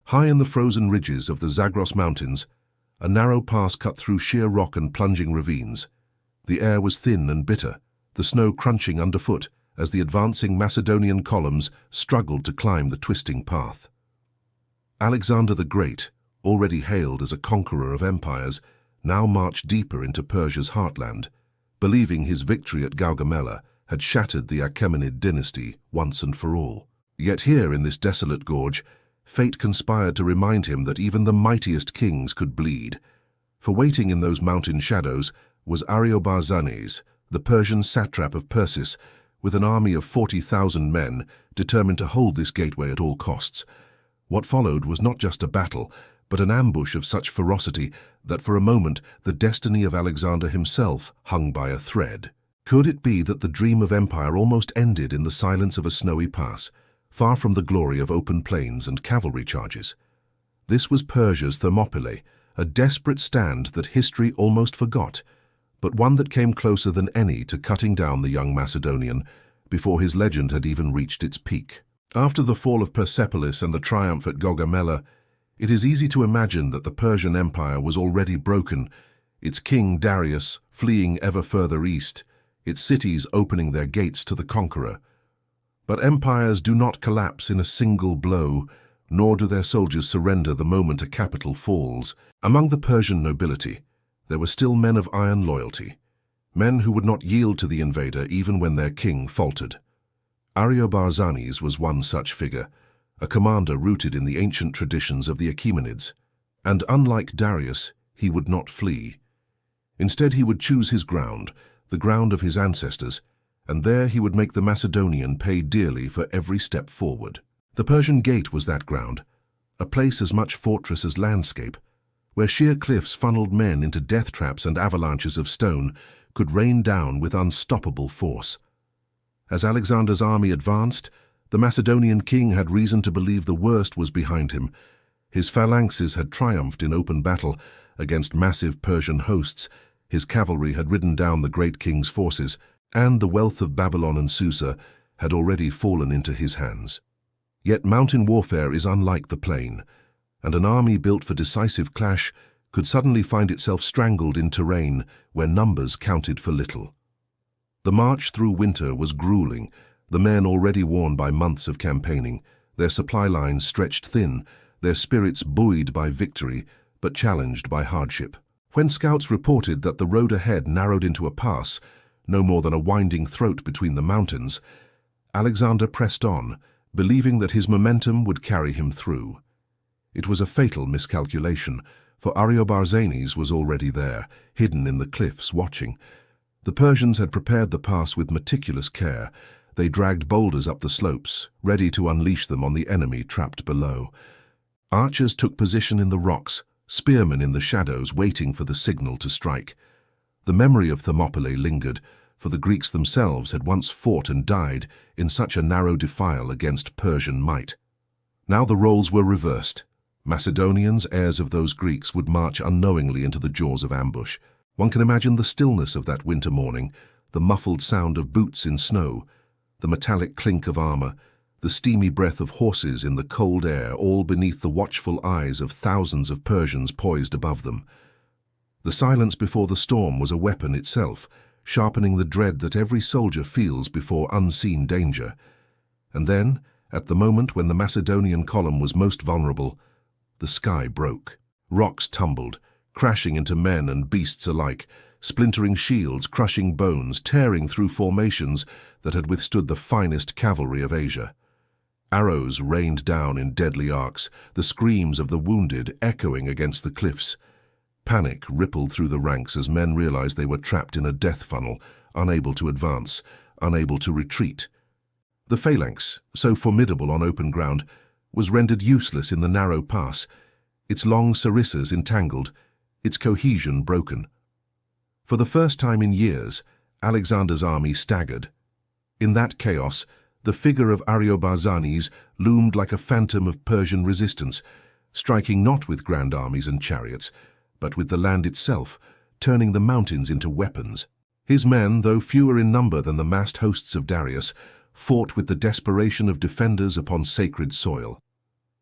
High in the frozen ridges of the Zagros Mountains, a narrow pass cut through sheer rock and plunging ravines. The air was thin and bitter, the snow crunching underfoot as the advancing Macedonian columns struggled to climb the twisting path. Alexander the Great, already hailed as a conqueror of empires, now marched deeper into Persia's heartland, believing his victory at Gaugamela had shattered the Achaemenid dynasty once and for all. Yet here in this desolate gorge, fate conspired to remind him that even the mightiest kings could bleed. For waiting in those mountain shadows was Ariobarzanes, the Persian satrap of Persis, with an army of 40,000 men determined to hold this gateway at all costs. What followed was not just a battle, but an ambush of such ferocity that for a moment the destiny of Alexander himself hung by a thread. Could it be that the dream of empire almost ended in the silence of a snowy pass, far from the glory of open plains and cavalry charges? This was Persia's Thermopylae, a desperate stand that history almost forgot, but one that came closer than any to cutting down the young Macedonian before his legend had even reached its peak. After the fall of Persepolis and the triumph at Gaugamela, it is easy to imagine that the Persian Empire was already broken, its king Darius fleeing ever further east, its cities opening their gates to the conqueror. But empires do not collapse in a single blow, nor do their soldiers surrender the moment a capital falls. Among the Persian nobility, there were still men of iron loyalty, men who would not yield to the invader even when their king faltered. Ariobarzanes was one such figure, a commander rooted in the ancient traditions of the Achaemenids, and unlike Darius, he would not flee. Instead, he would choose his ground, the ground of his ancestors, and there he would make the Macedonian pay dearly for every step forward. The Persian Gate was that ground, a place as much fortress as landscape, where sheer cliffs funneled men into death traps and avalanches of stone could rain down with unstoppable force. As Alexander's army advanced, the Macedonian king had reason to believe the worst was behind him. His phalanxes had triumphed in open battle against massive Persian hosts, his cavalry had ridden down the great king's forces, and the wealth of Babylon and Susa had already fallen into his hands. Yet mountain warfare is unlike the plain, and an army built for decisive clash could suddenly find itself strangled in terrain where numbers counted for little. The march through winter was grueling, the men already worn by months of campaigning, their supply lines stretched thin, their spirits buoyed by victory but challenged by hardship. When scouts reported that the road ahead narrowed into a pass, no more than a winding throat between the mountains, Alexander pressed on, believing that his momentum would carry him through. It was a fatal miscalculation, for Ariobarzanes was already there, hidden in the cliffs, watching. The Persians had prepared the pass with meticulous care. They dragged boulders up the slopes, ready to unleash them on the enemy trapped below. Archers took position in the rocks, spearmen in the shadows waiting for the signal to strike. The memory of Thermopylae lingered, for the Greeks themselves had once fought and died in such a narrow defile against Persian might. Now the roles were reversed. Macedonians, heirs of those Greeks, would march unknowingly into the jaws of ambush. One can imagine the stillness of that winter morning, the muffled sound of boots in snow, the metallic clink of armor, the steamy breath of horses in the cold air, all beneath the watchful eyes of thousands of Persians poised above them. The silence before the storm was a weapon itself, sharpening the dread that every soldier feels before unseen danger. And then, at the moment when the Macedonian column was most vulnerable, the sky broke. Rocks tumbled, crashing into men and beasts alike, splintering shields, crushing bones, tearing through formations that had withstood the finest cavalry of Asia. Arrows rained down in deadly arcs, the screams of the wounded echoing against the cliffs. Panic rippled through the ranks as men realized they were trapped in a death funnel, unable to advance, unable to retreat. The phalanx, so formidable on open ground, was rendered useless in the narrow pass, its long sarissas entangled, its cohesion broken. For the first time in years, Alexander's army staggered. In that chaos, the figure of Ariobarzanes loomed like a phantom of Persian resistance, striking not with grand armies and chariots, but with the land itself, turning the mountains into weapons. His men, though fewer in number than the massed hosts of Darius, fought with the desperation of defenders upon sacred soil.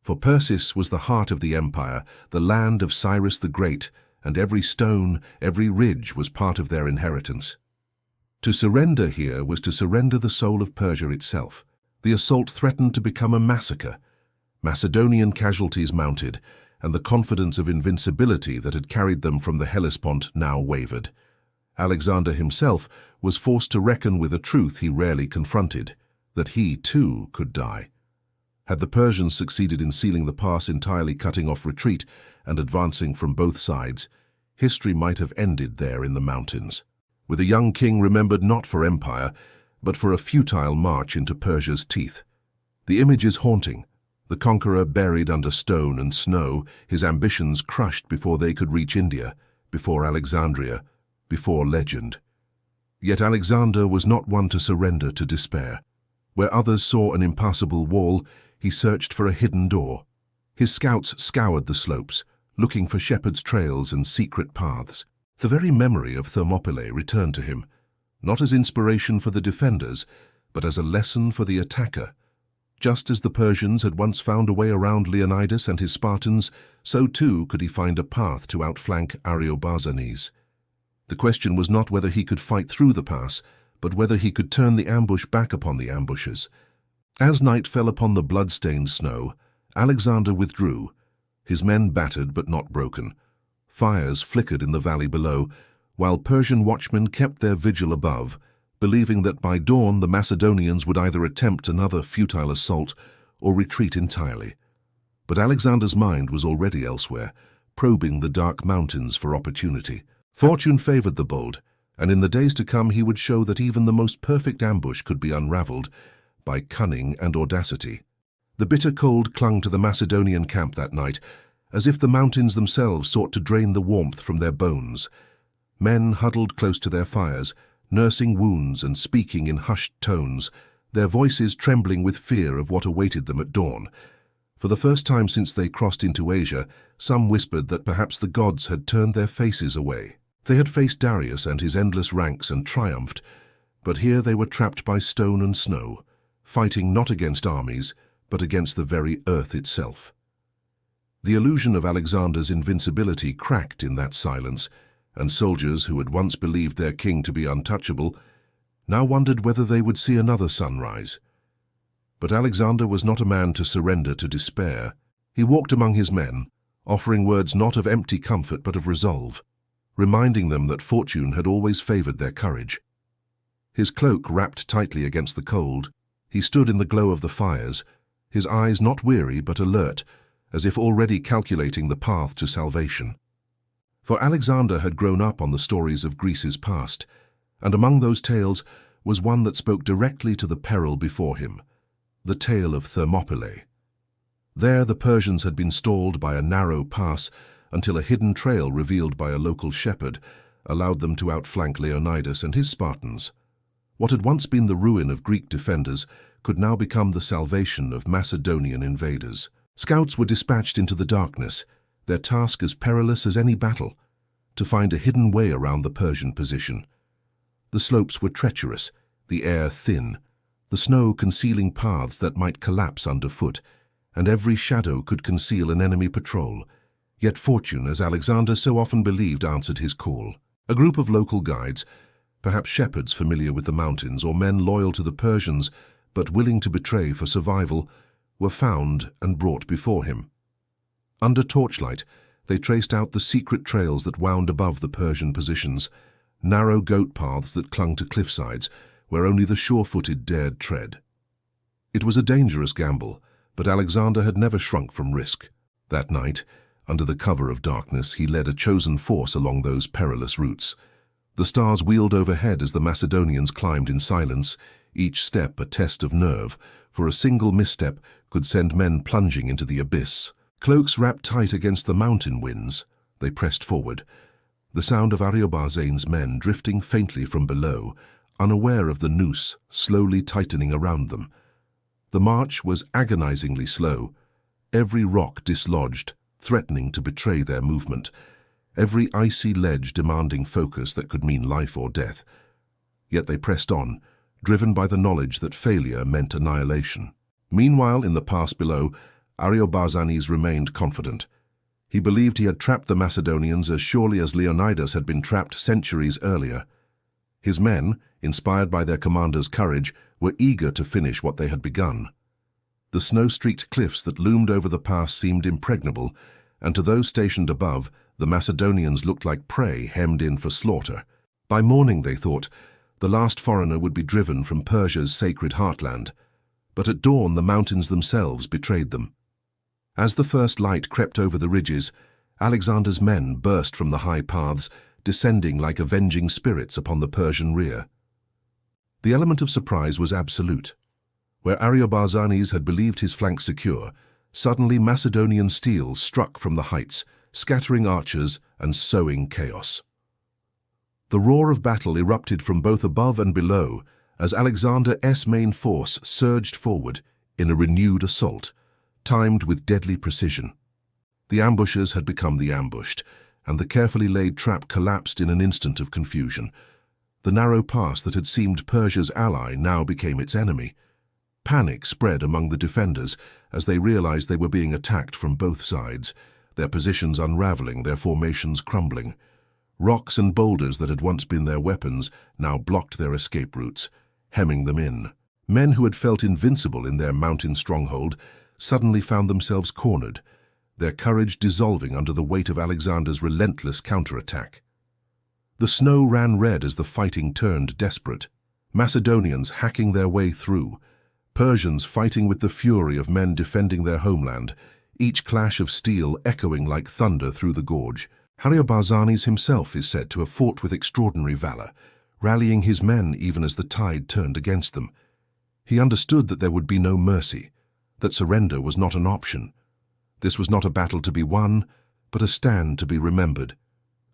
For Persis was the heart of the empire, the land of Cyrus the Great, and every stone, every ridge was part of their inheritance. To surrender here was to surrender the soul of Persia itself. The assault threatened to become a massacre. Macedonian casualties mounted, and the confidence of invincibility that had carried them from the Hellespont now wavered. Alexander himself was forced to reckon with a truth he rarely confronted, that he, too, could die. Had the Persians succeeded in sealing the pass, entirely cutting off retreat and advancing from both sides, history might have ended there in the mountains, with a young king remembered not for empire, but for a futile march into Persia's teeth. The image is haunting. The conqueror buried under stone and snow, his ambitions crushed before they could reach India, before Alexandria, before legend. Yet Alexander was not one to surrender to despair. Where others saw an impassable wall, he searched for a hidden door. His scouts scoured the slopes, looking for shepherds' trails and secret paths. The very memory of Thermopylae returned to him, not as inspiration for the defenders, but as a lesson for the attacker. Just as the Persians had once found a way around Leonidas and his Spartans, so too could he find a path to outflank Ariobarzanes. The question was not whether he could fight through the pass, but whether he could turn the ambush back upon the ambushers. As night fell upon the blood-stained snow, Alexander withdrew, his men battered but not broken. Fires flickered in the valley below, while Persian watchmen kept their vigil above, believing that by dawn the Macedonians would either attempt another futile assault or retreat entirely. But Alexander's mind was already elsewhere, probing the dark mountains for opportunity. Fortune favored the bold, and in the days to come he would show that even the most perfect ambush could be unraveled by cunning and audacity. The bitter cold clung to the Macedonian camp that night, as if the mountains themselves sought to drain the warmth from their bones. Men huddled close to their fires, nursing wounds and speaking in hushed tones, their voices trembling with fear of what awaited them at dawn. For the first time since they crossed into Asia, some whispered that perhaps the gods had turned their faces away. They had faced Darius and his endless ranks and triumphed, but here they were trapped by stone and snow, fighting not against armies, but against the very earth itself. The illusion of Alexander's invincibility cracked in that silence, and soldiers who had once believed their king to be untouchable now wondered whether they would see another sunrise. But Alexander was not a man to surrender to despair. He walked among his men, offering words not of empty comfort but of resolve, reminding them that fortune had always favored their courage. His cloak wrapped tightly against the cold, he stood in the glow of the fires, his eyes not weary but alert, as if already calculating the path to salvation. For Alexander had grown up on the stories of Greece's past, and among those tales was one that spoke directly to the peril before him, the tale of Thermopylae. There the Persians had been stalled by a narrow pass until a hidden trail revealed by a local shepherd allowed them to outflank Leonidas and his Spartans. What had once been the ruin of Greek defenders could now become the salvation of Macedonian invaders. Scouts were dispatched into the darkness, their task as perilous as any battle, to find a hidden way around the Persian position. The slopes were treacherous, the air thin, the snow concealing paths that might collapse underfoot, and every shadow could conceal an enemy patrol. Yet fortune, as Alexander so often believed, answered his call. A group of local guides, perhaps shepherds familiar with the mountains or men loyal to the Persians but willing to betray for survival, were found and brought before him. Under torchlight, they traced out the secret trails that wound above the Persian positions, narrow goat paths that clung to cliffsides where only the sure-footed dared tread. It was a dangerous gamble, but Alexander had never shrunk from risk. That night, under the cover of darkness, he led a chosen force along those perilous routes. The stars wheeled overhead as the Macedonians climbed in silence, each step a test of nerve, for a single misstep could send men plunging into the abyss. Cloaks wrapped tight against the mountain winds, they pressed forward, the sound of Ariobarzanes' men drifting faintly from below, unaware of the noose slowly tightening around them. The march was agonizingly slow, every rock dislodged, threatening to betray their movement, every icy ledge demanding focus that could mean life or death. Yet they pressed on, driven by the knowledge that failure meant annihilation. Meanwhile, in the pass below, Ariobarzanes remained confident. He believed he had trapped the Macedonians as surely as Leonidas had been trapped centuries earlier. His men, inspired by their commander's courage, were eager to finish what they had begun. The snow-streaked cliffs that loomed over the pass seemed impregnable, and to those stationed above, the Macedonians looked like prey hemmed in for slaughter. By morning, they thought, the last foreigner would be driven from Persia's sacred heartland. But at dawn, the mountains themselves betrayed them. As the first light crept over the ridges, Alexander's men burst from the high paths, descending like avenging spirits upon the Persian rear. The element of surprise was absolute. Where Ariobarzanes had believed his flank secure, suddenly Macedonian steel struck from the heights, scattering archers and sowing chaos. The roar of battle erupted from both above and below as Alexander's main force surged forward in a renewed assault, timed with deadly precision. The ambushers had become the ambushed, and the carefully laid trap collapsed in an instant of confusion. The narrow pass that had seemed Persia's ally now became its enemy. Panic spread among the defenders as they realized they were being attacked from both sides, their positions unraveling, their formations crumbling. Rocks and boulders that had once been their weapons now blocked their escape routes, hemming them in. Men who had felt invincible in their mountain stronghold suddenly found themselves cornered, their courage dissolving under the weight of Alexander's relentless counterattack. The snow ran red as the fighting turned desperate. Macedonians hacking their way through, Persians fighting with the fury of men defending their homeland, each clash of steel echoing like thunder through the gorge. Ariobarzanes himself is said to have fought with extraordinary valor, rallying his men even as the tide turned against them. He understood that there would be no mercy, that surrender was not an option. This was not a battle to be won, but a stand to be remembered,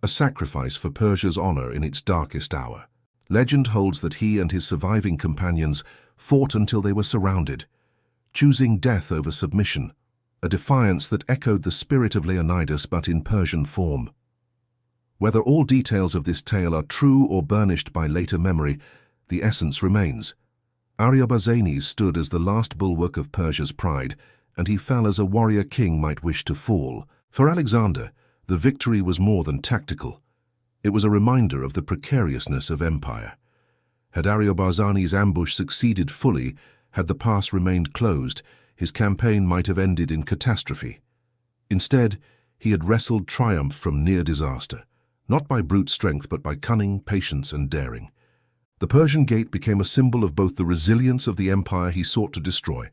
a sacrifice for Persia's honor in its darkest hour. Legend holds that he and his surviving companions fought until they were surrounded, choosing death over submission, a defiance that echoed the spirit of Leonidas but in Persian form. Whether all details of this tale are true or burnished by later memory, the essence remains. Ariobarzanes stood as the last bulwark of Persia's pride, and he fell as a warrior king might wish to fall. For Alexander, the victory was more than tactical. It was a reminder of the precariousness of empire. Had Ariobarzanes' ambush succeeded fully, had the pass remained closed, his campaign might have ended in catastrophe. Instead, he had wrestled triumph from near disaster, not by brute strength but by cunning, patience, and daring. The Persian Gate became a symbol of both the resilience of the empire he sought to destroy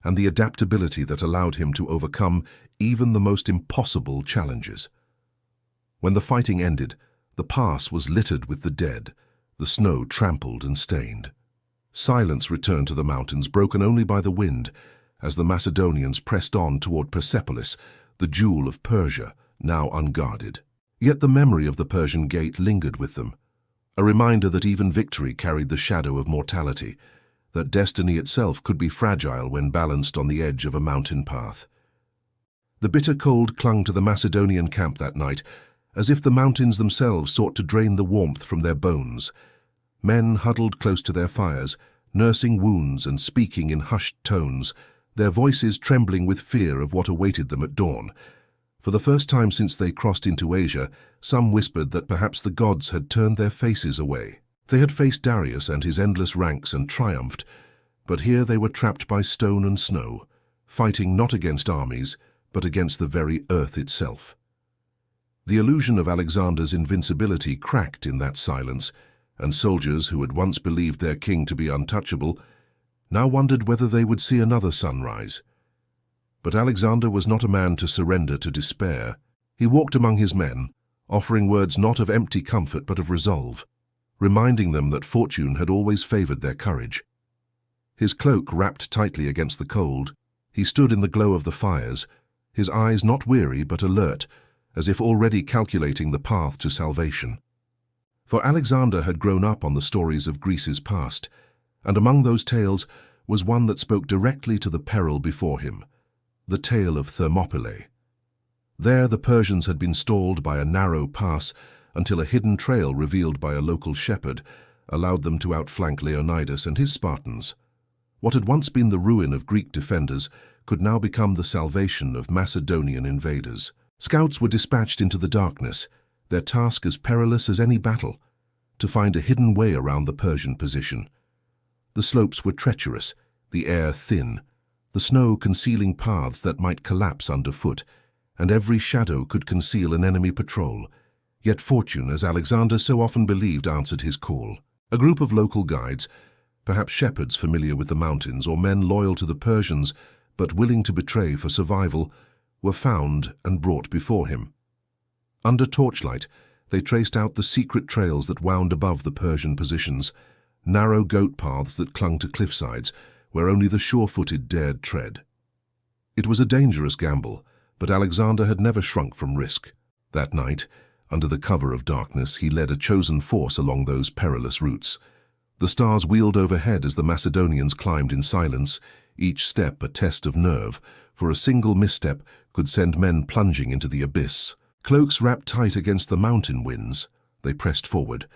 and the adaptability that allowed him to overcome even the most impossible challenges. When the fighting ended, the pass was littered with the dead, the snow trampled and stained. Silence returned to the mountains, broken only by the wind, as the Macedonians pressed on toward Persepolis, the jewel of Persia, now unguarded. Yet the memory of the Persian Gate lingered with them, a reminder that even victory carried the shadow of mortality, that destiny itself could be fragile when balanced on the edge of a mountain path. The bitter cold clung to the Macedonian camp that night, as if the mountains themselves sought to drain the warmth from their bones. Men huddled close to their fires, nursing wounds and speaking in hushed tones, their voices trembling with fear of what awaited them at dawn. For the first time since they crossed into Asia, some whispered that perhaps the gods had turned their faces away. They had faced Darius and his endless ranks and triumphed, but here they were trapped by stone and snow, fighting not against armies, but against the very earth itself. The illusion of Alexander's invincibility cracked in that silence, and soldiers who had once believed their king to be untouchable now wondered whether they would see another sunrise. But Alexander was not a man to surrender to despair. He walked among his men, offering words not of empty comfort but of resolve, reminding them that fortune had always favored their courage. His cloak wrapped tightly against the cold, he stood in the glow of the fires, his eyes not weary but alert, as if already calculating the path to salvation. For Alexander had grown up on the stories of Greece's past, and among those tales was one that spoke directly to the peril before him, the tale of Thermopylae. There the Persians had been stalled by a narrow pass until a hidden trail revealed by a local shepherd allowed them to outflank Leonidas and his Spartans. What had once been the ruin of Greek defenders could now become the salvation of Macedonian invaders. Scouts were dispatched into the darkness, their task as perilous as any battle, to find a hidden way around the Persian position. The slopes were treacherous, the air thin, the snow concealing paths that might collapse underfoot, and every shadow could conceal an enemy patrol. Yet fortune, as Alexander so often believed, answered his call. A group of local guides, perhaps shepherds familiar with the mountains or men loyal to the Persians but willing to betray for survival, were found and brought before him. Under torchlight, they traced out the secret trails that wound above the Persian positions, narrow goat paths that clung to cliffsides where only the sure-footed dared tread. It was a dangerous gamble, but Alexander had never shrunk from risk. That night, under the cover of darkness, he led a chosen force along those perilous routes. The stars wheeled overhead as the Macedonians climbed in silence, each step a test of nerve, for a single misstep could send men plunging into the abyss. Cloaks wrapped tight against the mountain winds, they pressed forward,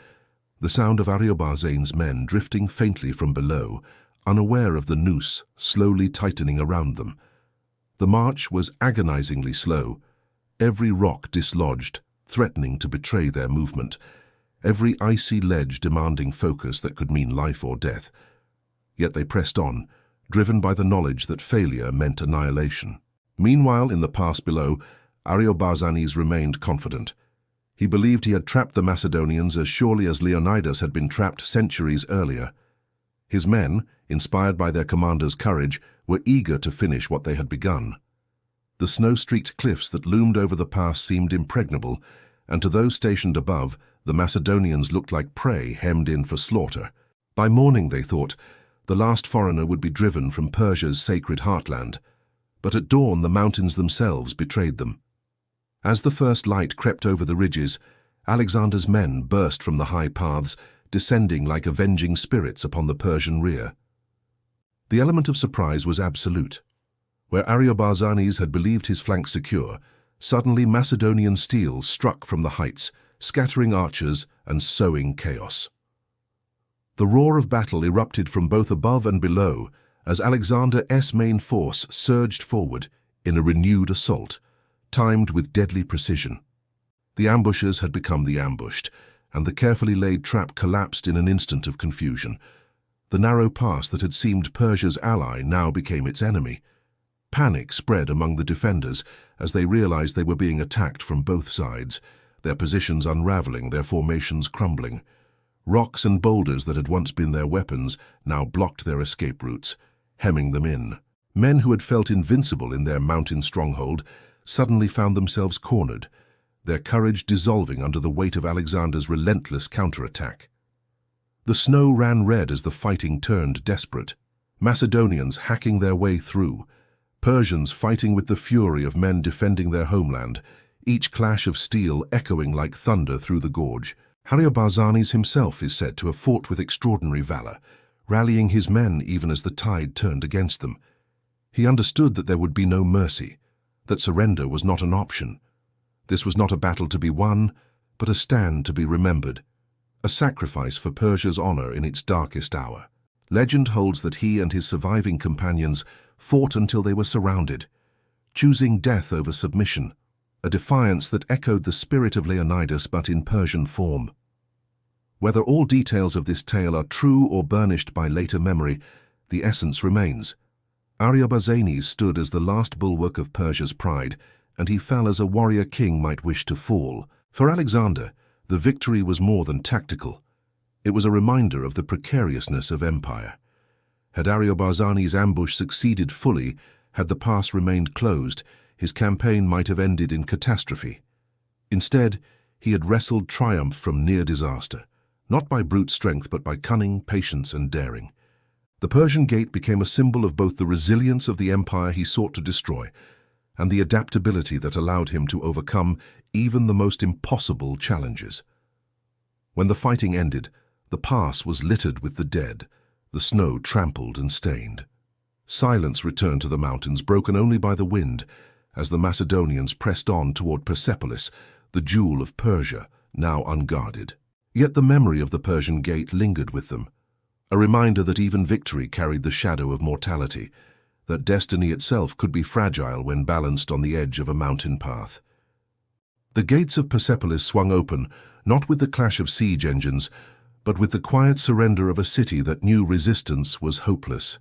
the sound of Ariobarzane's men drifting faintly from below, unaware of the noose slowly tightening around them. The march was agonizingly slow, every rock dislodged, threatening to betray their movement, every icy ledge demanding focus that could mean life or death. Yet they pressed on, driven by the knowledge that failure meant annihilation. Meanwhile, in the pass below, Ariobarzanes remained confident. He believed he had trapped the Macedonians as surely as Leonidas had been trapped centuries earlier. His men, inspired by their commander's courage, were eager to finish what they had begun. The snow-streaked cliffs that loomed over the pass seemed impregnable, and to those stationed above, the Macedonians looked like prey hemmed in for slaughter. By morning, they thought, the last foreigner would be driven from Persia's sacred heartland. But at dawn, the mountains themselves betrayed them. As the first light crept over the ridges, Alexander's men burst from the high paths, descending like avenging spirits upon the Persian rear. The element of surprise was absolute. Where Ariobarzanes had believed his flank secure, suddenly Macedonian steel struck from the heights, scattering archers and sowing chaos. The roar of battle erupted from both above and below as Alexander's main force surged forward in a renewed assault, timed with deadly precision. The ambushers had become the ambushed, and the carefully laid trap collapsed in an instant of confusion. The narrow pass that had seemed Persia's ally now became its enemy. Panic spread among the defenders as they realized they were being attacked from both sides, their positions unraveling, their formations crumbling. Rocks and boulders that had once been their weapons now blocked their escape routes, hemming them in. Men who had felt invincible in their mountain stronghold suddenly found themselves cornered, their courage dissolving under the weight of Alexander's relentless counterattack. The snow ran red as the fighting turned desperate. Macedonians hacking their way through, Persians fighting with the fury of men defending their homeland, each clash of steel echoing like thunder through the gorge. Ariobarzanes himself is said to have fought with extraordinary valor, rallying his men even as the tide turned against them. He understood that there would be no mercy, that surrender was not an option. This was not a battle to be won, but a stand to be remembered, a sacrifice for Persia's honor in its darkest hour. Legend holds that he and his surviving companions fought until they were surrounded, choosing death over submission, a defiance that echoed the spirit of Leonidas but in Persian form. Whether all details of this tale are true or burnished by later memory, the essence remains. Ariobarzanes stood as the last bulwark of Persia's pride, and he fell as a warrior king might wish to fall. For Alexander, the victory was more than tactical. It was a reminder of the precariousness of empire. Had Ariobarzanes' ambush succeeded fully, had the pass remained closed, his campaign might have ended in catastrophe. Instead, he had wrestled triumph from near disaster, not by brute strength but by cunning, patience, and daring. The Persian Gate became a symbol of both the resilience of the empire he sought to destroy and the adaptability that allowed him to overcome even the most impossible challenges. When the fighting ended, the pass was littered with the dead, the snow trampled and stained. Silence returned to the mountains, broken only by the wind, as the Macedonians pressed on toward Persepolis, the jewel of Persia, now unguarded. Yet the memory of the Persian Gate lingered with them, a reminder that even victory carried the shadow of mortality, that destiny itself could be fragile when balanced on the edge of a mountain path. The gates of Persepolis swung open, not with the clash of siege engines, but with the quiet surrender of a city that knew resistance was hopeless.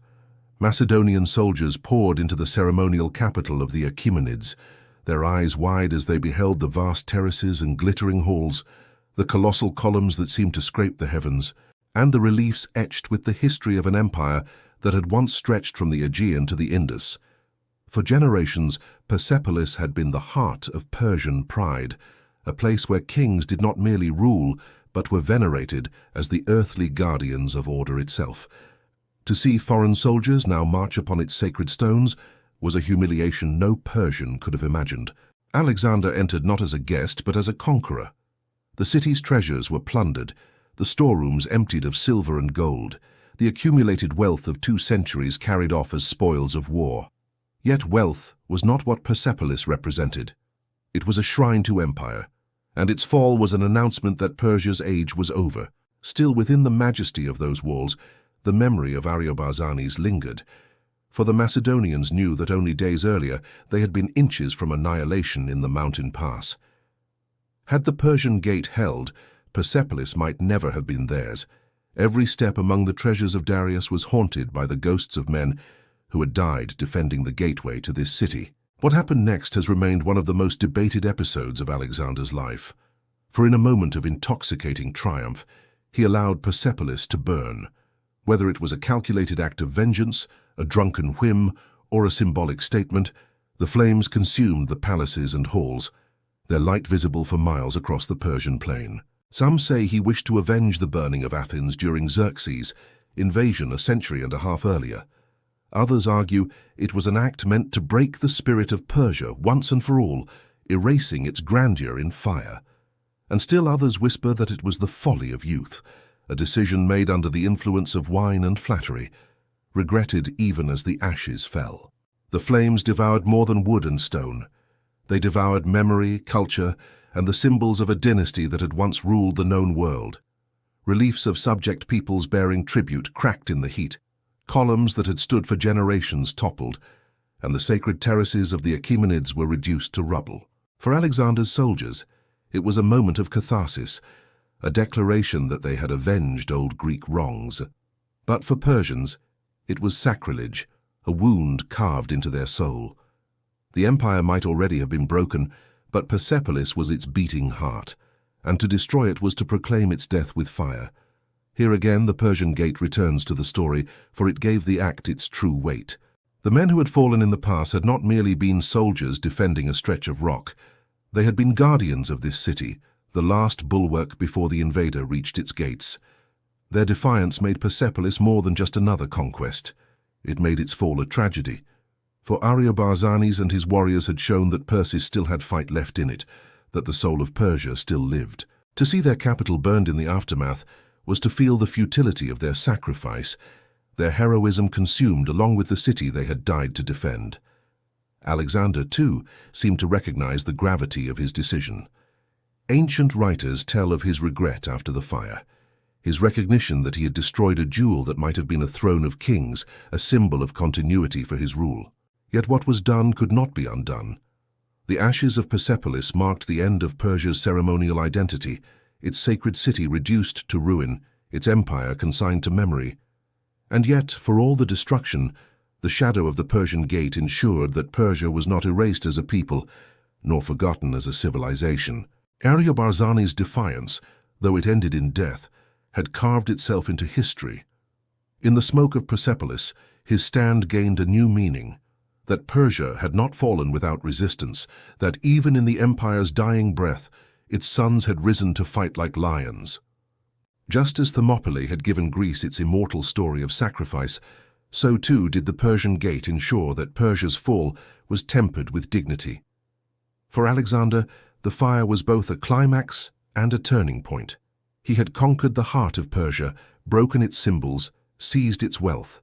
Macedonian soldiers poured into the ceremonial capital of the Achaemenids, their eyes wide as they beheld the vast terraces and glittering halls, the colossal columns that seemed to scrape the heavens, and the reliefs etched with the history of an empire that had once stretched from the Aegean to the Indus. For generations, Persepolis had been the heart of Persian pride, a place where kings did not merely rule, but were venerated as the earthly guardians of order itself. To see foreign soldiers now march upon its sacred stones was a humiliation no Persian could have imagined. Alexander entered not as a guest, but as a conqueror. The city's treasures were plundered, the storerooms emptied of silver and gold, the accumulated wealth of 2 centuries carried off as spoils of war. Yet wealth was not what Persepolis represented. It was a shrine to empire, and its fall was an announcement that Persia's age was over. Still within the majesty of those walls, the memory of Ariobarzanes lingered, for the Macedonians knew that only days earlier they had been inches from annihilation in the mountain pass. Had the Persian gate held, Persepolis might never have been theirs. Every step among the treasures of Darius was haunted by the ghosts of men who had died defending the gateway to this city. What happened next has remained one of the most debated episodes of Alexander's life. For in a moment of intoxicating triumph, he allowed Persepolis to burn. Whether it was a calculated act of vengeance, a drunken whim, or a symbolic statement, the flames consumed the palaces and halls, their light visible for miles across the Persian plain. Some say he wished to avenge the burning of Athens during Xerxes' invasion a century and a half earlier. Others argue it was an act meant to break the spirit of Persia once and for all, erasing its grandeur in fire. And still others whisper that it was the folly of youth, a decision made under the influence of wine and flattery, regretted even as the ashes fell. The flames devoured more than wood and stone. They devoured memory, culture, and the symbols of a dynasty that had once ruled the known world. Reliefs of subject peoples bearing tribute cracked in the heat, columns that had stood for generations toppled, and the sacred terraces of the Achaemenids were reduced to rubble. For Alexander's soldiers, it was a moment of catharsis, a declaration that they had avenged old Greek wrongs. But for Persians, it was sacrilege, a wound carved into their soul. The empire might already have been broken, but Persepolis was its beating heart, and to destroy it was to proclaim its death with fire. Here again the Persian gate returns to the story, for it gave the act its true weight. The men who had fallen in the pass had not merely been soldiers defending a stretch of rock. They had been guardians of this city, the last bulwark before the invader reached its gates. Their defiance made Persepolis more than just another conquest. It made its fall a tragedy. For Ariobarzanes and his warriors had shown that Persis still had fight left in it, that the soul of Persia still lived. To see their capital burned in the aftermath was to feel the futility of their sacrifice, their heroism consumed along with the city they had died to defend. Alexander, too, seemed to recognize the gravity of his decision. Ancient writers tell of his regret after the fire, his recognition that he had destroyed a jewel that might have been a throne of kings, a symbol of continuity for his rule. Yet what was done could not be undone. The ashes of Persepolis marked the end of Persia's ceremonial identity, its sacred city reduced to ruin, its empire consigned to memory. And yet, for all the destruction, the shadow of the Persian gate ensured that Persia was not erased as a people, nor forgotten as a civilization. Ariobarzanes' defiance, though it ended in death, had carved itself into history. In the smoke of Persepolis, his stand gained a new meaning, that Persia had not fallen without resistance, that even in the empire's dying breath, its sons had risen to fight like lions. Just as Thermopylae had given Greece its immortal story of sacrifice, so too did the Persian gate ensure that Persia's fall was tempered with dignity. For Alexander, the fire was both a climax and a turning point. He had conquered the heart of Persia, broken its symbols, seized its wealth.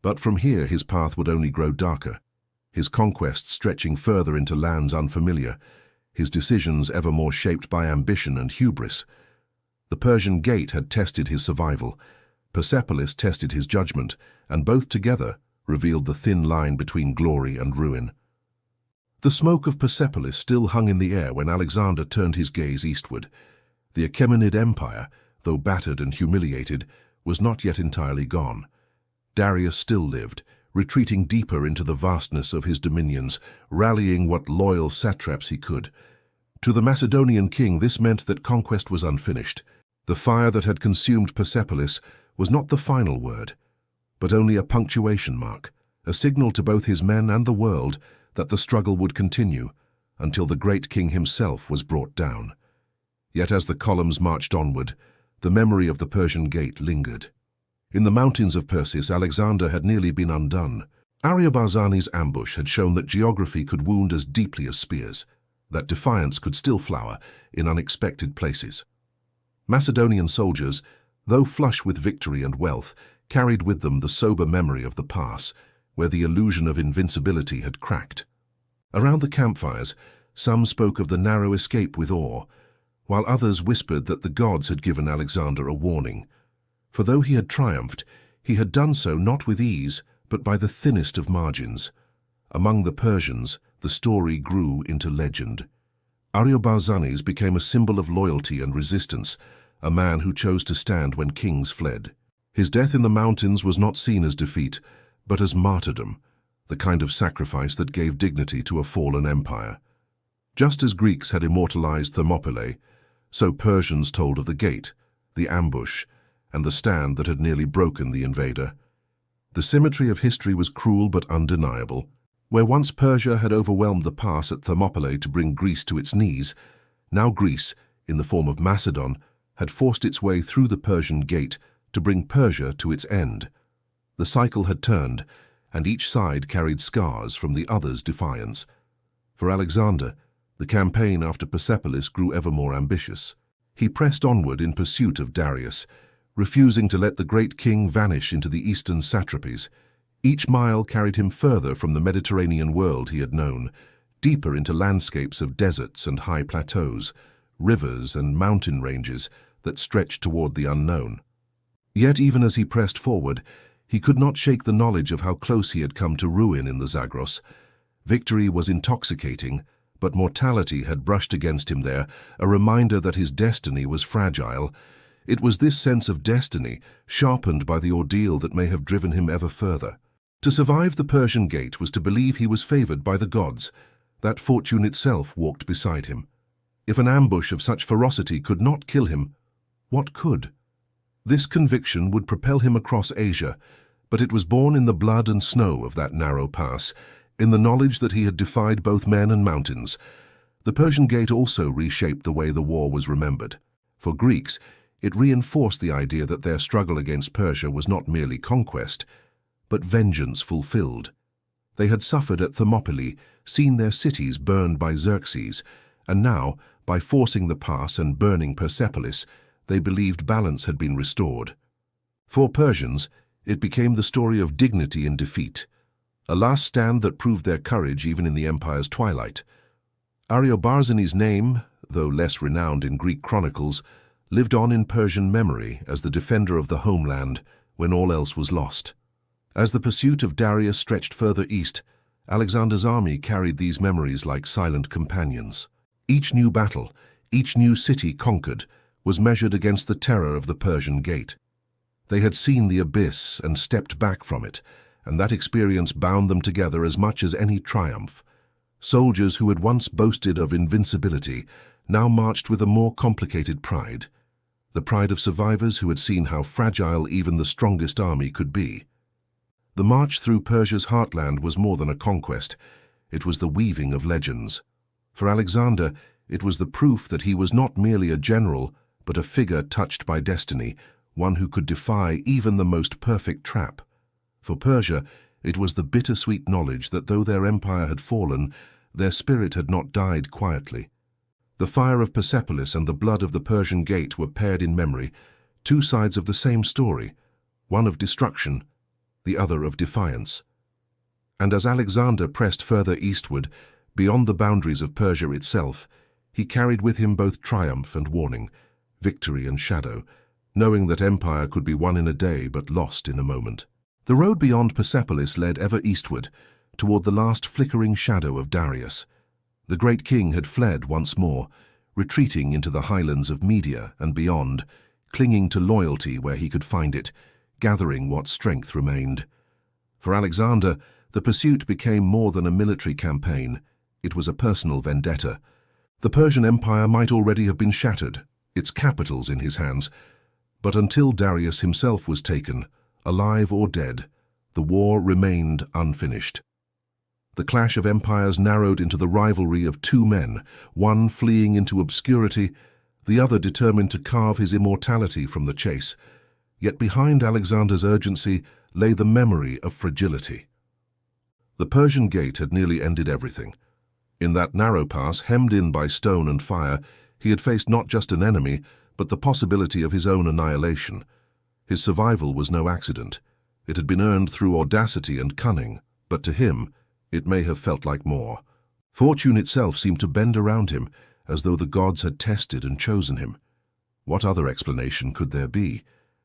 But from here his path would only grow darker, his conquests stretching further into lands unfamiliar, his decisions ever more shaped by ambition and hubris. The Persian gate had tested his survival, Persepolis tested his judgment, and both together revealed the thin line between glory and ruin. The smoke of Persepolis still hung in the air when Alexander turned his gaze eastward. The Achaemenid Empire, though battered and humiliated, was not yet entirely gone. Darius still lived, retreating deeper into the vastness of his dominions, rallying what loyal satraps he could. To the Macedonian king this meant that conquest was unfinished. The fire that had consumed Persepolis was not the final word, but only a punctuation mark, a signal to both his men and the world that the struggle would continue until the great king himself was brought down. Yet as the columns marched onward, the memory of the Persian gate lingered. In the mountains of Persis, Alexander had nearly been undone. Ariobarzani's ambush had shown that geography could wound as deeply as spears, that defiance could still flower in unexpected places. Macedonian soldiers, though flush with victory and wealth, carried with them the sober memory of the pass, where the illusion of invincibility had cracked. Around the campfires, some spoke of the narrow escape with awe, while others whispered that the gods had given Alexander a warning. For though he had triumphed, he had done so not with ease, but by the thinnest of margins. Among the Persians, the story grew into legend. Ariobarzanes became a symbol of loyalty and resistance, a man who chose to stand when kings fled. His death in the mountains was not seen as defeat, but as martyrdom, the kind of sacrifice that gave dignity to a fallen empire. Just as Greeks had immortalized Thermopylae, so Persians told of the gate, the ambush, and the stand that had nearly broken the invader. The symmetry of history was cruel but undeniable. Where once Persia had overwhelmed the pass at Thermopylae to bring Greece to its knees, now Greece, in the form of Macedon, had forced its way through the Persian gate to bring Persia to its end. The cycle had turned, and each side carried scars from the other's defiance. For Alexander, the campaign after Persepolis grew ever more ambitious. He pressed onward in pursuit of Darius, refusing to let the great king vanish into the eastern satrapies. Each mile carried him further from the Mediterranean world he had known, deeper into landscapes of deserts and high plateaus, rivers and mountain ranges that stretched toward the unknown. Yet even as he pressed forward, he could not shake the knowledge of how close he had come to ruin in the Zagros. Victory was intoxicating, but mortality had brushed against him there, a reminder that his destiny was fragile. It was this sense of destiny, sharpened by the ordeal, that may have driven him ever further. To survive the Persian gate was to believe he was favored by the gods, that fortune itself walked beside him. If an ambush of such ferocity could not kill him, what could? This conviction would propel him across Asia, but it was born in the blood and snow of that narrow pass, in the knowledge that he had defied both men and mountains. The Persian gate also reshaped the way the war was remembered. For Greeks, it reinforced the idea that their struggle against Persia was not merely conquest, but vengeance fulfilled. They had suffered at Thermopylae, seen their cities burned by Xerxes, and now, by forcing the pass and burning Persepolis, they believed balance had been restored. For Persians, it became the story of dignity in defeat, a last stand that proved their courage even in the empire's twilight. Ariobarzanes' name, though less renowned in Greek chronicles, lived on in Persian memory as the defender of the homeland when all else was lost. As the pursuit of Darius stretched further east, Alexander's army carried these memories like silent companions. Each new battle, each new city conquered, was measured against the terror of the Persian gate. They had seen the abyss and stepped back from it, and that experience bound them together as much as any triumph. Soldiers who had once boasted of invincibility now marched with a more complicated pride, the pride of survivors who had seen how fragile even the strongest army could be. The march through Persia's heartland was more than a conquest. It was the weaving of legends. For Alexander, it was the proof that he was not merely a general, but a figure touched by destiny, one who could defy even the most perfect trap. For Persia, it was the bittersweet knowledge that though their empire had fallen, their spirit had not died quietly. The fire of Persepolis and the blood of the Persian gate were paired in memory, two sides of the same story, one of destruction, the other of defiance. And as Alexander pressed further eastward, beyond the boundaries of Persia itself, he carried with him both triumph and warning, victory and shadow, knowing that empire could be won in a day but lost in a moment. The road beyond Persepolis led ever eastward, toward the last flickering shadow of Darius. The great king had fled once more, retreating into the highlands of Media and beyond, clinging to loyalty where he could find it, gathering what strength remained. For Alexander, the pursuit became more than a military campaign. It was a personal vendetta. The Persian Empire might already have been shattered, its capitals in his hands, but until Darius himself was taken, alive or dead, the war remained unfinished. The clash of empires narrowed into the rivalry of two men, one fleeing into obscurity, the other determined to carve his immortality from the chase. Yet behind Alexander's urgency lay the memory of fragility. The Persian gate had nearly ended everything. In that narrow pass, hemmed in by stone and fire, he had faced not just an enemy, but the possibility of his own annihilation. His survival was no accident. It had been earned through audacity and cunning, but to him, it may have felt like more. Fortune itself seemed to bend around him, as though the gods had tested and chosen him. What other explanation could there be?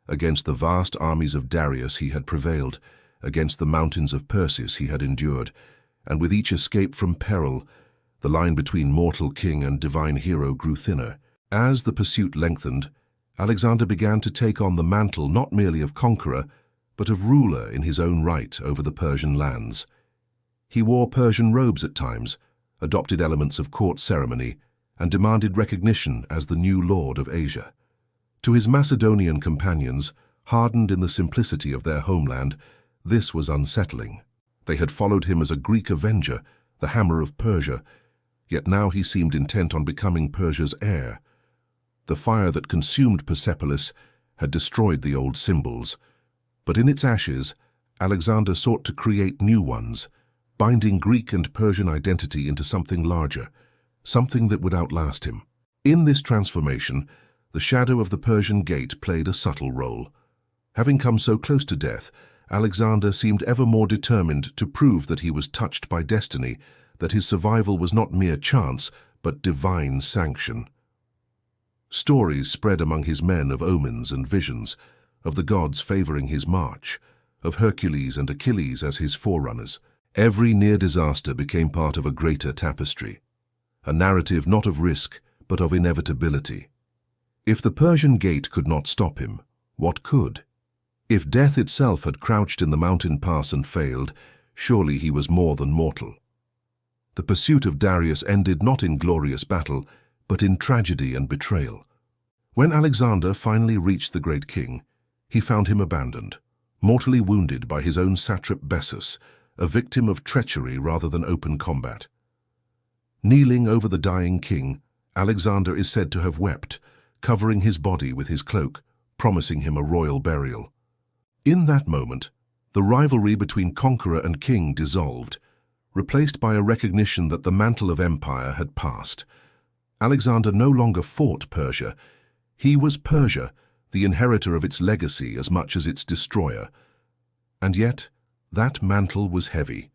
Against the vast armies of Darius he had prevailed, against the mountains of Persis he had endured, and with each escape from peril, the line between mortal king and divine hero grew thinner. As the pursuit lengthened, Alexander began to take on the mantle not merely of conqueror, but of ruler in his own right over the Persian lands. He wore Persian robes at times, adopted elements of court ceremony, and demanded recognition as the new lord of Asia. To his Macedonian companions, hardened in the simplicity of their homeland, this was unsettling. They had followed him as a Greek avenger, the hammer of Persia, yet now he seemed intent on becoming Persia's heir. The fire that consumed Persepolis had destroyed the old symbols, but in its ashes, Alexander sought to create new ones, binding Greek and Persian identity into something larger, something that would outlast him. In this transformation, the shadow of the Persian gate played a subtle role. Having come so close to death, Alexander seemed ever more determined to prove that he was touched by destiny, that his survival was not mere chance, but divine sanction. Stories spread among his men of omens and visions, of the gods favoring his march, of Hercules and Achilles as his forerunners. Every near disaster became part of a greater tapestry, a narrative not of risk, but of inevitability. If the Persian gate could not stop him, what could? If death itself had crouched in the mountain pass and failed, surely he was more than mortal. The pursuit of Darius ended not in glorious battle, but in tragedy and betrayal. When Alexander finally reached the great king, he found him abandoned, mortally wounded by his own satrap Bessus, a victim of treachery rather than open combat. Kneeling over the dying king, Alexander is said to have wept, covering his body with his cloak, promising him a royal burial. In that moment, the rivalry between conqueror and king dissolved, replaced by a recognition that the mantle of empire had passed. Alexander no longer fought Persia. He was Persia, the inheritor of its legacy as much as its destroyer. And yet, that mantle was heavy.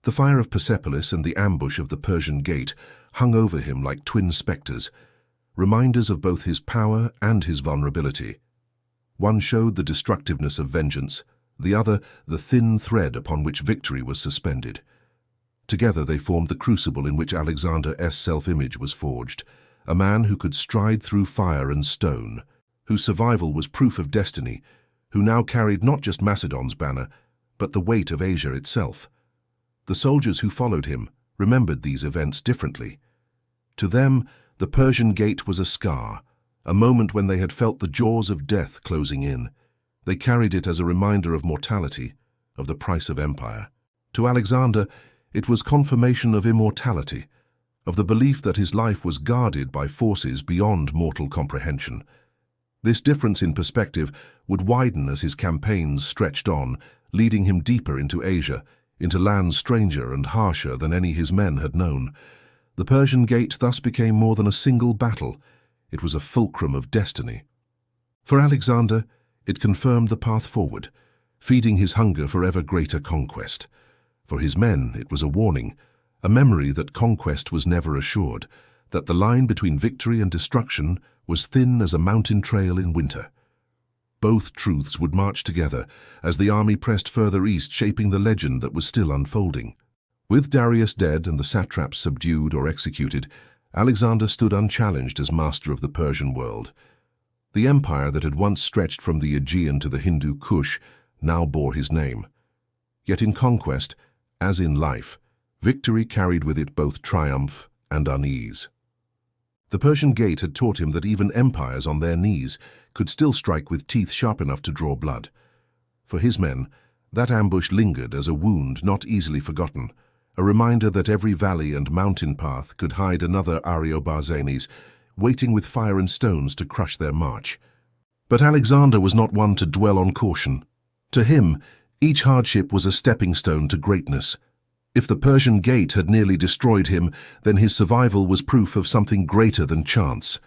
The fire of Persepolis and the ambush of the Persian gate hung over him like twin spectres, reminders of both his power and his vulnerability. One showed the destructiveness of vengeance, the other the thin thread upon which victory was suspended. Together they formed the crucible in which Alexander's self-image was forged, a man who could stride through fire and stone, whose survival was proof of destiny, who now carried not just Macedon's banner, but the weight of Asia itself. The soldiers who followed him remembered these events differently. To them, the Persian gate was a scar, a moment when they had felt the jaws of death closing in. They carried it as a reminder of mortality, of the price of empire. To Alexander, it was confirmation of immortality, of the belief that his life was guarded by forces beyond mortal comprehension. This difference in perspective would widen as his campaigns stretched on, leading him deeper into Asia, into lands stranger and harsher than any his men had known. The Persian gate thus became more than a single battle. It was a fulcrum of destiny. For Alexander, it confirmed the path forward, feeding his hunger for ever greater conquest. For his men, it was a warning, a memory that conquest was never assured, that the line between victory and destruction was thin as a mountain trail in winter. Both truths would march together as the army pressed further east, shaping the legend that was still unfolding. With Darius dead and the satraps subdued or executed, Alexander stood unchallenged as master of the Persian world. The empire that had once stretched from the Aegean to the Hindu Kush now bore his name. Yet in conquest, as in life, victory carried with it both triumph and unease. The Persian Gate had taught him that even empires on their knees could still strike with teeth sharp enough to draw blood. For his men, that ambush lingered as a wound not easily forgotten, a reminder that every valley and mountain path could hide another Ariobarzanes, waiting with fire and stones to crush their march. But Alexander was not one to dwell on caution. To him, each hardship was a stepping stone to greatness. If the Persian Gate had nearly destroyed him, then his survival was proof of something greater than chance.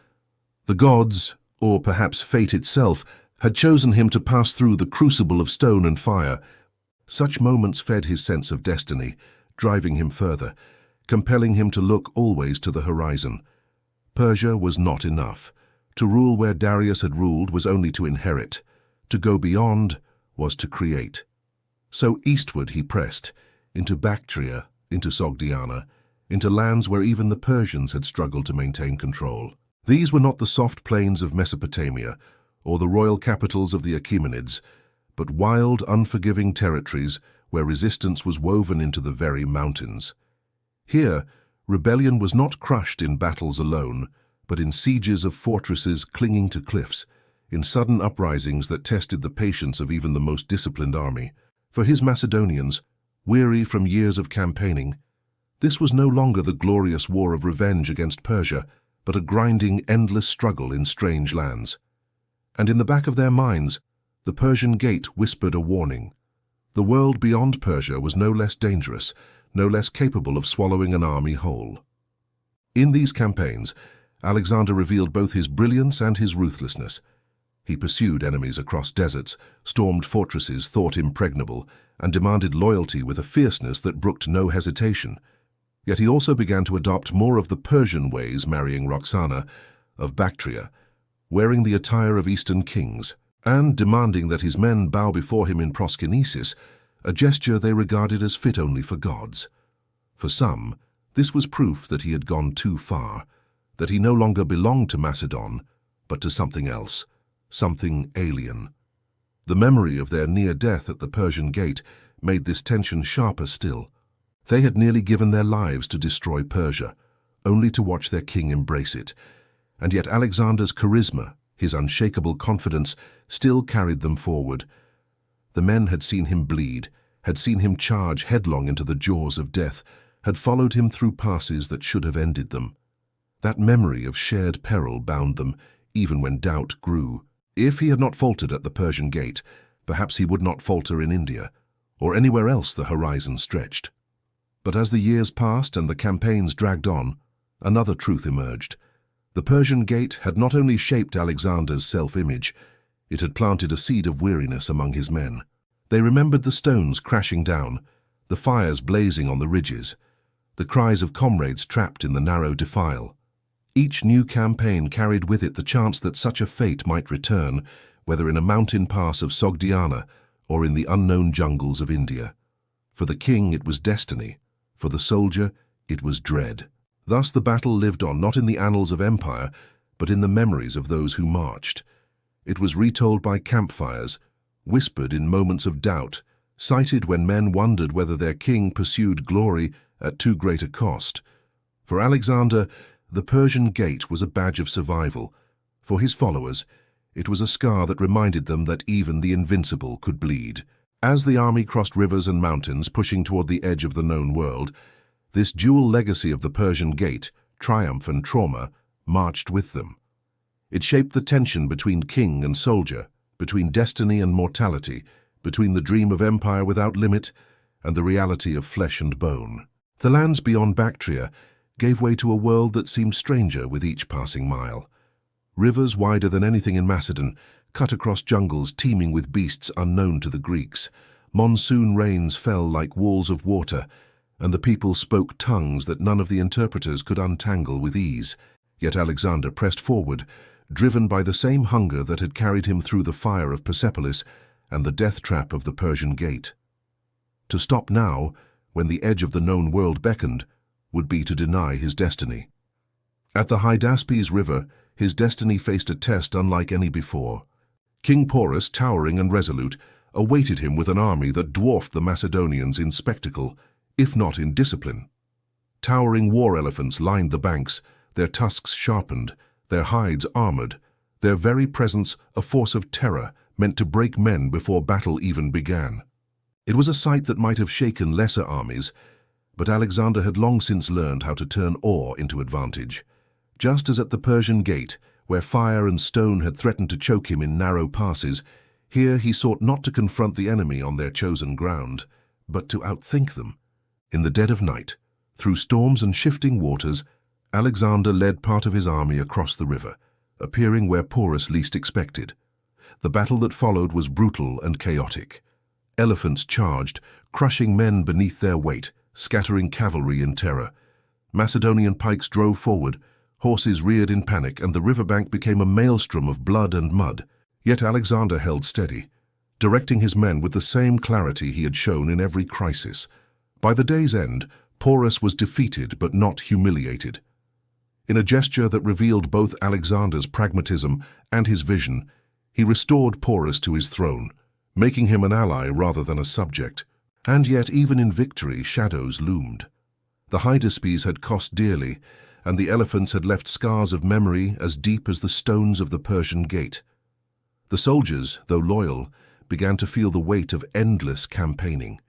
The gods, or perhaps fate itself, had chosen him to pass through the crucible of stone and fire. Such moments fed his sense of destiny, driving him further, compelling him to look always to the horizon. Persia was not enough. To rule where Darius had ruled was only to inherit. To go beyond was to create. So eastward he pressed, into Bactria, into Sogdiana, into lands where even the Persians had struggled to maintain control. These were not the soft plains of Mesopotamia, or the royal capitals of the Achaemenids, but wild, unforgiving territories where resistance was woven into the very mountains. Here, rebellion was not crushed in battles alone, but in sieges of fortresses clinging to cliffs, in sudden uprisings that tested the patience of even the most disciplined army. For his Macedonians, weary from years of campaigning, this was no longer the glorious war of revenge against Persia, but a grinding, endless struggle in strange lands. And in the back of their minds, the Persian Gate whispered a warning. The world beyond Persia was no less dangerous, no less capable of swallowing an army whole. In these campaigns, Alexander revealed both his brilliance and his ruthlessness. He pursued enemies across deserts, stormed fortresses thought impregnable, and demanded loyalty with a fierceness that brooked no hesitation. Yet he also began to adopt more of the Persian ways, marrying Roxana of Bactria, wearing the attire of Eastern kings, and demanding that his men bow before him in proskynesis, a gesture they regarded as fit only for gods. For some, this was proof that he had gone too far, that he no longer belonged to Macedon, but to something else, something alien. The memory of their near death at the Persian Gate made this tension sharper still. They had nearly given their lives to destroy Persia, only to watch their king embrace it. And yet Alexander's charisma, his unshakable confidence, still carried them forward. The men had seen him bleed, had seen him charge headlong into the jaws of death, had followed him through passes that should have ended them. That memory of shared peril bound them, even when doubt grew. If he had not faltered at the Persian Gate, perhaps he would not falter in India, or anywhere else the horizon stretched. But as the years passed and the campaigns dragged on, another truth emerged. The Persian Gate had not only shaped Alexander's self-image, it had planted a seed of weariness among his men. They remembered the stones crashing down, the fires blazing on the ridges, the cries of comrades trapped in the narrow defile. Each new campaign carried with it the chance that such a fate might return, whether in a mountain pass of Sogdiana or in the unknown jungles of India. For the king it was destiny, for the soldier it was dread. Thus the battle lived on, not in the annals of empire, but in the memories of those who marched. It was retold by campfires, whispered in moments of doubt, cited when men wondered whether their king pursued glory at too great a cost. For Alexander, the Persian Gate was a badge of survival. For his followers, it was a scar that reminded them that even the invincible could bleed. As the army crossed rivers and mountains, pushing toward the edge of the known world, this dual legacy of the Persian Gate, triumph and trauma, marched with them. It shaped the tension between king and soldier, between destiny and mortality, between the dream of empire without limit and the reality of flesh and bone. The lands beyond Bactria gave way to a world that seemed stranger with each passing mile. Rivers wider than anything in Macedon cut across jungles teeming with beasts unknown to the Greeks. Monsoon rains fell like walls of water, and the people spoke tongues that none of the interpreters could untangle with ease. Yet Alexander pressed forward, driven by the same hunger that had carried him through the fire of Persepolis and the death trap of the Persian gate. To stop now, when the edge of the known world beckoned, would be to deny his destiny. At the Hydaspes River, his destiny faced a test unlike any before. King Porus, towering and resolute, awaited him with an army that dwarfed the Macedonians in spectacle, if not in discipline. Towering war elephants lined the banks, their tusks sharpened, their hides armored, their very presence a force of terror meant to break men before battle even began. It was a sight that might have shaken lesser armies, but Alexander had long since learned how to turn awe into advantage. Just as at the Persian gate, where fire and stone had threatened to choke him in narrow passes, here he sought not to confront the enemy on their chosen ground, but to outthink them. In the dead of night, through storms and shifting waters, Alexander led part of his army across the river, appearing where Porus least expected. The battle that followed was brutal and chaotic. Elephants charged, crushing men beneath their weight, scattering cavalry in terror. Macedonian pikes drove forward, horses reared in panic, and the riverbank became a maelstrom of blood and mud. Yet Alexander held steady, directing his men with the same clarity he had shown in every crisis. By the day's end, Porus was defeated but not humiliated. In a gesture that revealed both Alexander's pragmatism and his vision, he restored Porus to his throne, making him an ally rather than a subject. And yet, even in victory, shadows loomed. The Hydaspes had cost dearly, and the elephants had left scars of memory as deep as the stones of the Persian gate. The soldiers, though loyal, began to feel the weight of endless campaigning.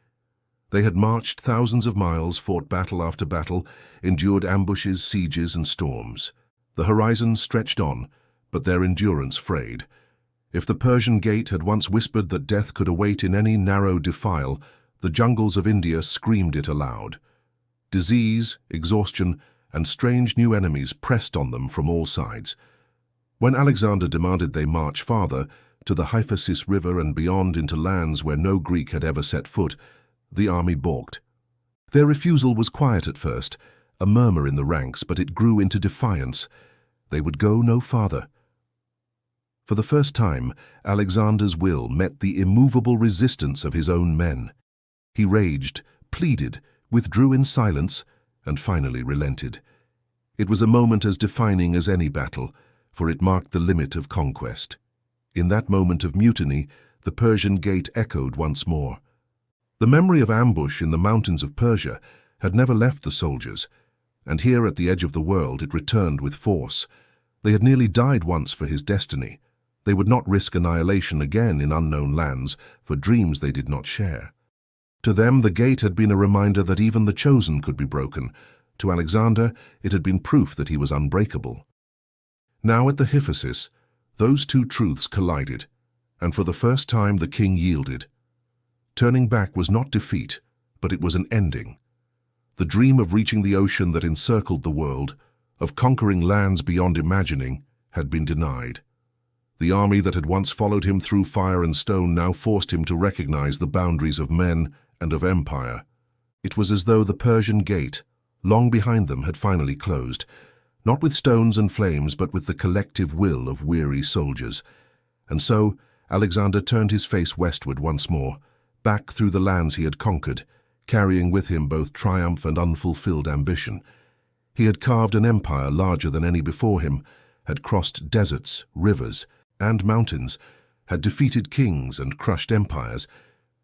They had marched thousands of miles, fought battle after battle, endured ambushes, sieges, and storms. The horizon stretched on, but their endurance frayed. If the Persian gate had once whispered that death could await in any narrow defile, the jungles of India screamed it aloud. Disease, exhaustion, and strange new enemies pressed on them from all sides. When Alexander demanded they march farther, to the Hyphasis River and beyond into lands where no Greek had ever set foot, the army balked. Their refusal was quiet at first, a murmur in the ranks, but it grew into defiance. They would go no farther. For the first time, Alexander's will met the immovable resistance of his own men. He raged, pleaded, withdrew in silence, and finally relented. It was a moment as defining as any battle, for it marked the limit of conquest. In that moment of mutiny, the Persian gate echoed once more. The memory of ambush in the mountains of Persia had never left the soldiers, and here at the edge of the world it returned with force. They had nearly died once for his destiny. They would not risk annihilation again in unknown lands for dreams they did not share. To them, the gate had been a reminder that even the chosen could be broken. To Alexander, it had been proof that he was unbreakable. Now at the Hyphasis, those two truths collided, and for the first time the king yielded. Turning back was not defeat, but it was an ending. The dream of reaching the ocean that encircled the world, of conquering lands beyond imagining, had been denied. The army that had once followed him through fire and stone now forced him to recognize the boundaries of men and of empire. It was as though the Persian gate, long behind them, had finally closed, not with stones and flames, but with the collective will of weary soldiers. And so Alexander turned his face westward once more, back through the lands he had conquered, carrying with him both triumph and unfulfilled ambition. He had carved an empire larger than any before him, had crossed deserts, rivers, and mountains, had defeated kings and crushed empires,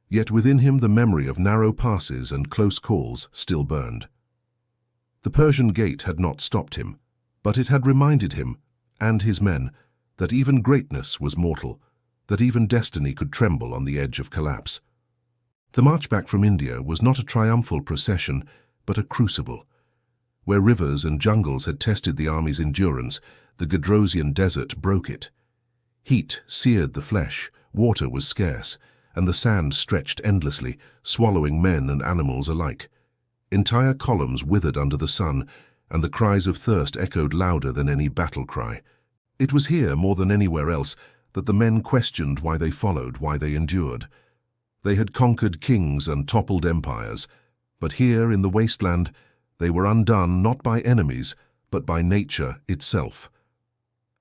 yet within him the memory of narrow passes and close calls still burned. The Persian gate had not stopped him, but it had reminded him, and his men, that even greatness was mortal, that even destiny could tremble on the edge of collapse. The march back from India was not a triumphal procession, but a crucible. Where rivers and jungles had tested the army's endurance, the Gedrosian desert broke it. Heat seared the flesh, water was scarce, and the sand stretched endlessly, swallowing men and animals alike. Entire columns withered under the sun, and the cries of thirst echoed louder than any battle cry. It was here, more than anywhere else, that the men questioned why they followed, why they endured. They had conquered kings and toppled empires, but here in the wasteland they were undone not by enemies, but by nature itself.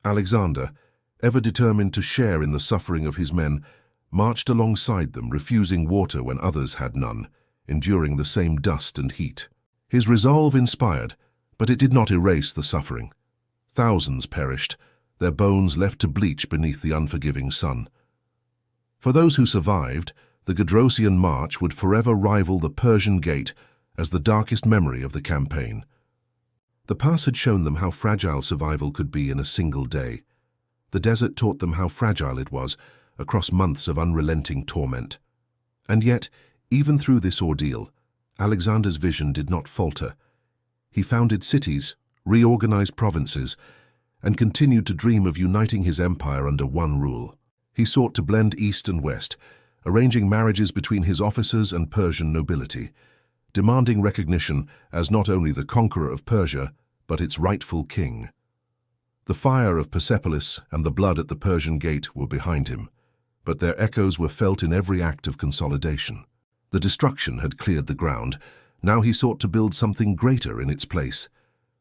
Alexander, ever determined to share in the suffering of his men, marched alongside them, refusing water when others had none, enduring the same dust and heat. His resolve inspired, but it did not erase the suffering. Thousands perished, their bones left to bleach beneath the unforgiving sun. For those who survived, the Gedrosian March would forever rival the Persian Gate as the darkest memory of the campaign. The pass had shown them how fragile survival could be in a single day. The desert taught them how fragile it was across months of unrelenting torment. And yet, even through this ordeal, Alexander's vision did not falter. He founded cities, reorganized provinces, and continued to dream of uniting his empire under one rule. He sought to blend East and West, arranging marriages between his officers and Persian nobility, demanding recognition as not only the conqueror of Persia, but its rightful king. The fire of Persepolis and the blood at the Persian Gate were behind him, but their echoes were felt in every act of consolidation. The destruction had cleared the ground. Now he sought to build something greater in its place.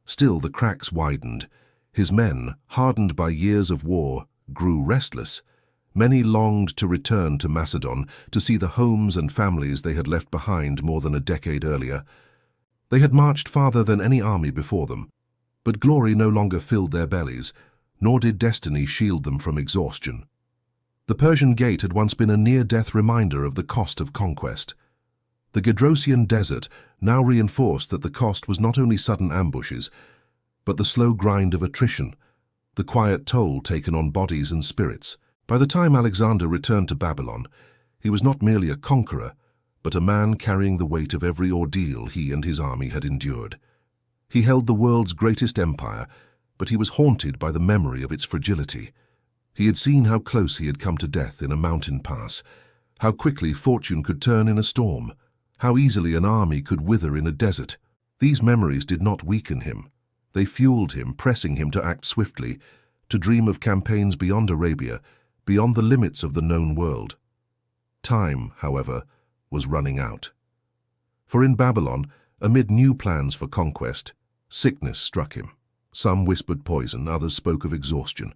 Still the cracks widened. His men, hardened by years of war, grew restless. Many longed to return to Macedon, to see the homes and families they had left behind more than a decade earlier. They had marched farther than any army before them, but glory no longer filled their bellies, nor did destiny shield them from exhaustion. The Persian Gate had once been a near-death reminder of the cost of conquest. The Gedrosian desert now reinforced that the cost was not only sudden ambushes, but the slow grind of attrition, the quiet toll taken on bodies and spirits. By the time Alexander returned to Babylon, he was not merely a conqueror, but a man carrying the weight of every ordeal he and his army had endured. He held the world's greatest empire, but he was haunted by the memory of its fragility. He had seen how close he had come to death in a mountain pass, how quickly fortune could turn in a storm, how easily an army could wither in a desert. These memories did not weaken him. They fueled him, pressing him to act swiftly, to dream of campaigns beyond Arabia, beyond the limits of the known world. Time, however, was running out. For in Babylon, amid new plans for conquest, sickness struck him. Some whispered poison, others spoke of exhaustion,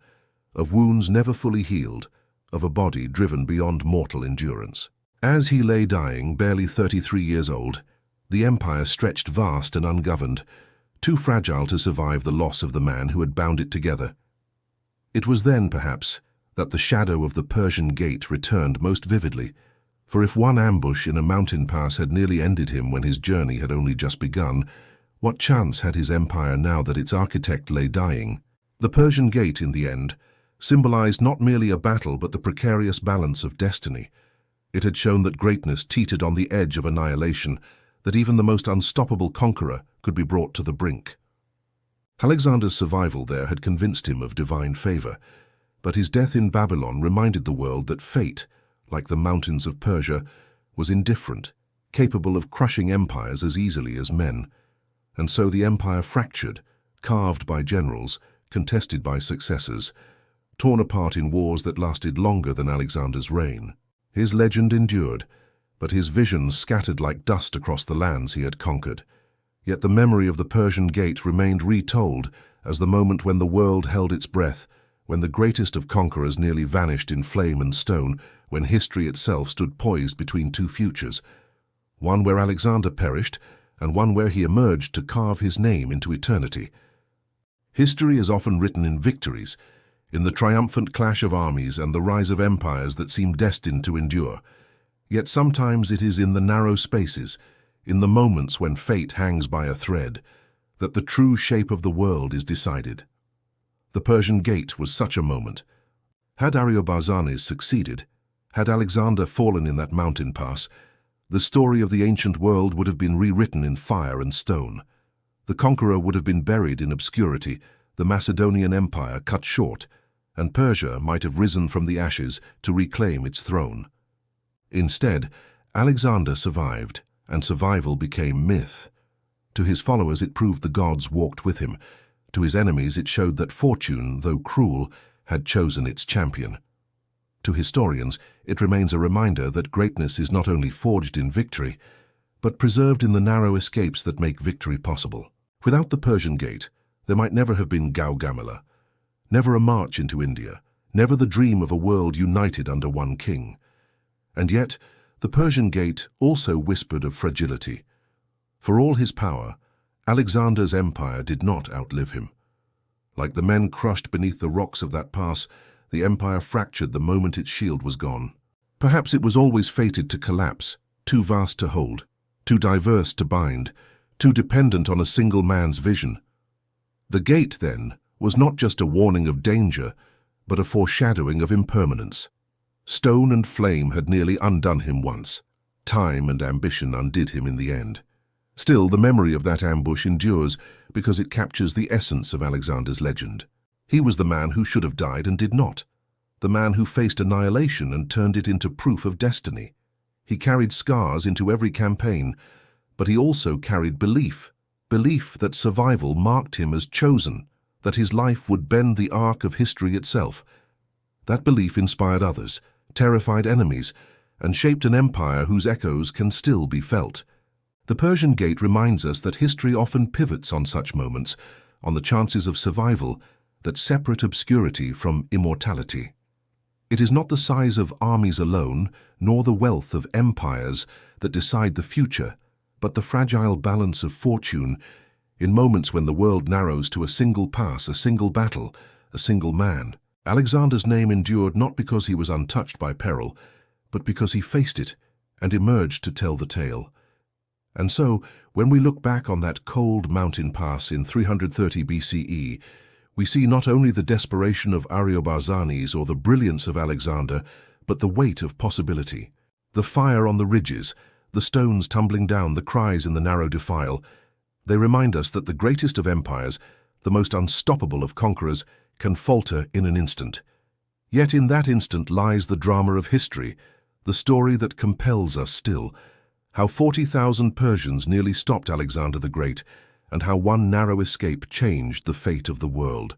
of wounds never fully healed, of a body driven beyond mortal endurance. As he lay dying, barely 33 years old, the empire stretched vast and ungoverned, too fragile to survive the loss of the man who had bound it together. It was then, perhaps, that the shadow of the Persian Gate returned most vividly, for if one ambush in a mountain pass had nearly ended him when his journey had only just begun, what chance had his empire now that its architect lay dying? The Persian Gate, in the end, symbolized not merely a battle but the precarious balance of destiny. It had shown that greatness teetered on the edge of annihilation, that even the most unstoppable conqueror could be brought to the brink. Alexander's survival there had convinced him of divine favor, but his death in Babylon reminded the world that fate, like the mountains of Persia, was indifferent, capable of crushing empires as easily as men. And so the empire fractured, carved by generals, contested by successors, torn apart in wars that lasted longer than Alexander's reign. His legend endured, but his visions scattered like dust across the lands he had conquered. Yet the memory of the Persian Gate remained retold as the moment when the world held its breath, when the greatest of conquerors nearly vanished in flame and stone, when history itself stood poised between two futures, one where Alexander perished and one where he emerged to carve his name into eternity. History is often written in victories, in the triumphant clash of armies and the rise of empires that seem destined to endure. Yet sometimes it is in the narrow spaces, in the moments when fate hangs by a thread, that the true shape of the world is decided. The Persian Gate was such a moment. Had Ariobarzanes succeeded, had Alexander fallen in that mountain pass, the story of the ancient world would have been rewritten in fire and stone. The conqueror would have been buried in obscurity, the Macedonian Empire cut short, and Persia might have risen from the ashes to reclaim its throne. Instead, Alexander survived, and survival became myth. To his followers it proved the gods walked with him. To his enemies it showed that fortune, though cruel, had chosen its champion. To historians, it remains a reminder that greatness is not only forged in victory, but preserved in the narrow escapes that make victory possible. Without the Persian Gate, there might never have been Gaugamela. never a march into India, never the dream of a world united under one king. And yet, the Persian Gate also whispered of fragility. For all his power, Alexander's empire did not outlive him. Like the men crushed beneath the rocks of that pass, the empire fractured the moment its shield was gone. Perhaps it was always fated to collapse, too vast to hold, too diverse to bind, too dependent on a single man's vision. The gate, then, was not just a warning of danger, but a foreshadowing of impermanence. Stone and flame had nearly undone him once. Time and ambition undid him in the end. Still, the memory of that ambush endures because it captures the essence of Alexander's legend. He was the man who should have died and did not. The man who faced annihilation and turned it into proof of destiny. He carried scars into every campaign, but he also carried belief that survival marked him as chosen, that his life would bend the arc of history itself. That belief inspired others, terrified enemies, and shaped an empire whose echoes can still be felt. The Persian Gate reminds us that history often pivots on such moments, on the chances of survival that separate obscurity from immortality. It is not the size of armies alone, nor the wealth of empires that decide the future, but the fragile balance of fortune in moments when the world narrows to a single pass, a single battle, a single man. Alexander's name endured not because he was untouched by peril, but because he faced it and emerged to tell the tale. And so, when we look back on that cold mountain pass in 330 BCE, we see not only the desperation of Ariobarzanes or the brilliance of Alexander, but the weight of possibility. The fire on the ridges, the stones tumbling down, the cries in the narrow defile, they remind us that the greatest of empires, the most unstoppable of conquerors, can falter in an instant. Yet in that instant lies the drama of history, the story that compels us still. How 40,000 Persians nearly stopped Alexander the Great, and how one narrow escape changed the fate of the world.